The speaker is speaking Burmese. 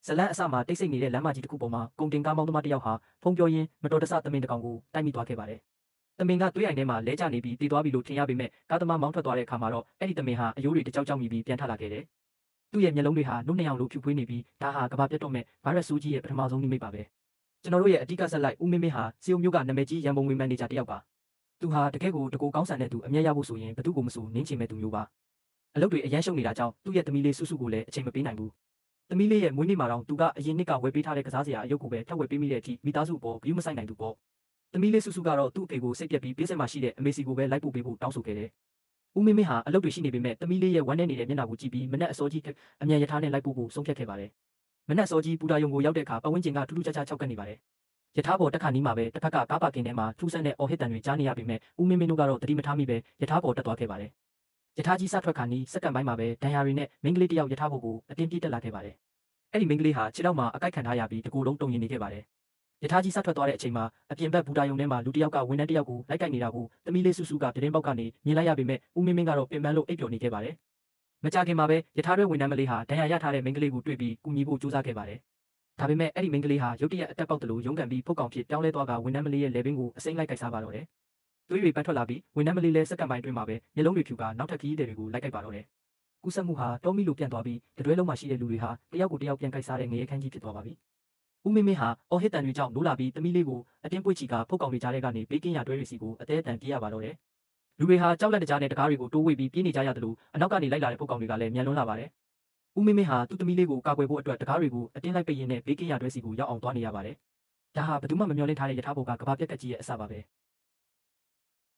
ဇလန်းအစမှာတိတ်ဆိတ်နေတဲ့လမ်းမကြီးတစ်ခုပေါ်မှာကုန်တင်ကားမောင်းသမားတစ်ယောက်ဟာဖုံးပြောရင်းမတော်တဆသမင်တစ်ကောင်ကိုတိုက်မိသွားခဲ့ပါတယ်။သမင်ကသွေးအိုင်ထဲမှာလဲကျနေပြီးတည်သွားပြီလို့ထင်ရပေမဲ့ကားသမားမောင်းထွက်သွားတဲ့အခါမှာတော့အဲ့ဒီသမင်ဟာအယိုးတွေတကြောက်ကြောက်မိပြီးပြန်ထလာခဲ့တယ်။သူ့ရဲ့မျက်လုံးတွေဟာနှုတ်နှစ်ယောင်လိုဖြူဖွေးနေပြီးဒါဟာကဘာပြတ်တော့မဲ့ဗိုင်းရပ်စ်ဆိုးကြီးရဲ့ပထမဆုံးနိမိတ်ပါပဲ။ကျွန်တော်တို့ရဲ့အဓိကဆက်လိုက်ဦးမင်းမင်းဟာစီယုံမျိုးကနာမည်ကြီးရန်ပုံငွေမန်နေဂျာတစ်ယောက်ပါ။သူဟာတကယ်ကိုတကူကောင်းဆန်တဲ့သူအမျက်ရဖို့ဆိုရင်ဘသူ့ကိုမဆိုနင်းချင်မဲ့သူမျိုးပါ။အလုပ်တွေအရန်ရှုံနေတာကြောင့်သူ့ရဲ့သမီးလေးစုစုကိုလည်းအချိန်မပေးနိုင်ဘူး။သမီးလေးရဲ့မွေးနေ့မှာတော့သူကအရင်နှစ်ကဝယ်ပေးထားတဲ့ကစားစရာအယုတ်ကိုပဲထပ်ဝယ်ပေးမိတဲ့အထိမိသားစုအပေါ်ဘယူးမဆိုင်နိုင်သူပေါ့။သမီးလေးစုစုကတော့သူ့အဖေကိုစိတ်ပြက်ပြီးပေးဆက်မှရှိတဲ့အမေစီကိုပဲလိုက်ပို့ပေးဖို့တောင်းဆိုခဲ့တယ်။ဦးမင်းမင်းဟာအလုပ်တွေရှိနေပေမဲ့သမီးလေးရဲ့ဝမ်းနဲ့နေတဲ့မျက်နှာကိုကြည့်ပြီးမနက်အစောကြီးအမြန်ရထားနဲ့လိုက်ပို့ဖို့ဆုံးဖြတ်ခဲ့ပါတယ်။မနက်အစောကြီးပူတာယုံကိုရောက်တဲ့အခါပတ်ဝန်းကျင်ကထူးထူးခြားခြားခြောက်ကပ်နေပါတယ်။ရထားပေါ်တက်ခါနီးမှာပဲတစ်ဖက်ကကားပါကင်ထဲမှာထူးဆန်းတဲ့အော်ဟစ်တန်တွေကြားနေရပေမဲ့ဦးမင်းမင်းတို့ကတော့တတိမထားမိပဲရထားပေါ်တက်သွားခဲ့ပါတယ်။ရထားကြီးစထွက်ခါနီးစက္ကန့်ပိုင်းမှာပဲဒဏ်ရာတွေနဲ့မိန်းကလေးတစ်ယောက်ရထားပေါ်ကိုအတင်းပြေးတက်လာခဲ့ပါတယ်။အဲ့ဒီမိန်းကလေးဟာခြေထောက်မှာအကိုက်ခံထားရပြီးတကူလုံးတုံရင်နေခဲ့ပါတယ်။ရထားကြီးစထွက်သွားတဲ့အချိန်မှာအပြင်ဘက်ဘူတာယုံထဲမှာလူတစ်ယောက်ကဝန်ထမ်းတစ်ယောက်ကိုလိုက်ကိုက်နေတာကိုသမီးလေးစုစုကပြတင်းပေါက်ကနေမြင်လိုက်ရပေမဲ့ဦးမင်းမင်းကတော့ပင်ပန်းလို့အိပ်ပျော်နေခဲ့ပါတယ်။မကြခင်မှာပဲရထားတွဲဝန်ထမ်းမလေးဟာဒဏ်ရာရထားတဲ့မိန်းကလေးကိုတွေ့ပြီးကူညီဖို့ကြိုးစားခဲ့ပါတယ်။ဒါပေမဲ့အဲ့ဒီမိန်းကလေးဟာရုတ်တရက်အတက်ပေါက်တလို့ရုန်းကန်ပြီးဖုတ်ကောင်ဖြစ်ပြောင်းလဲသွားကဝန်ထမ်းမလေးရဲ့လေပင်ကိုအစိမ့်လိုက်ကိုက်စားပါတော့တယ်။သွေးတွေပန်းထွက်လာပြီးဝန်ထမ်းမလေးလည်းစက္ကန့်ပိုင်းတွင်းမှာပဲမျက်လုံးတွေဖြူကနောက်ထပ်ခရီးသည်တွေကိုလိုက်ကိုက်ပါတော့တယ်။ကူးစက်မှုဟာတောမီလိုပြန့်သွားပြီးတတွဲလုံးမှာရှိတဲ့လူတွေဟာတယောက်ကိုတယောက်ပြန်ကိုက်စားတဲ့ငရေခမ်းကြီးဖြစ်သွားပါပြီ။ဦးမင်းမင်းဟာအော်ဟစ်တန်တွေကြောင့်နိုးလာပြီးသမီးလေးကိုအတင်းပွေ့ချီကဖုတ်ကောင်တွေကြားထဲကနေဘေးကင်းရတွဲတွေစီကိုအသေးအတန်ပြေးရပါတော့တယ်။လူတွေဟာကြောက်လက်တကြားနဲ့တကားတွေကိုတိုးဝှေ့ပြီးပြေးနေကြရတယ်လို့အနောက်ကနေလိုက်လာတဲ့ဖုတ်ကောင်တွေကလည်းမြန်လွန်းလာပါတယ်။ဦးမင်းမင်းဟာသူ့သမီးလေးကိုကာကွယ်ဖို့အတွက်တကားတွေကိုအတင်းလိုက်ပိတ်ရင်းနဲ့ဘေးကင်းရတွဲစီကိုရောက်အောင်သွားနေရပါတယ်။ဒါဟာဘယ်သူမှမမျှော်လင့်ထားတဲ့ရထားပေါ်ကကဘာပြက်ကကြီးရဲ့အစပါပဲ။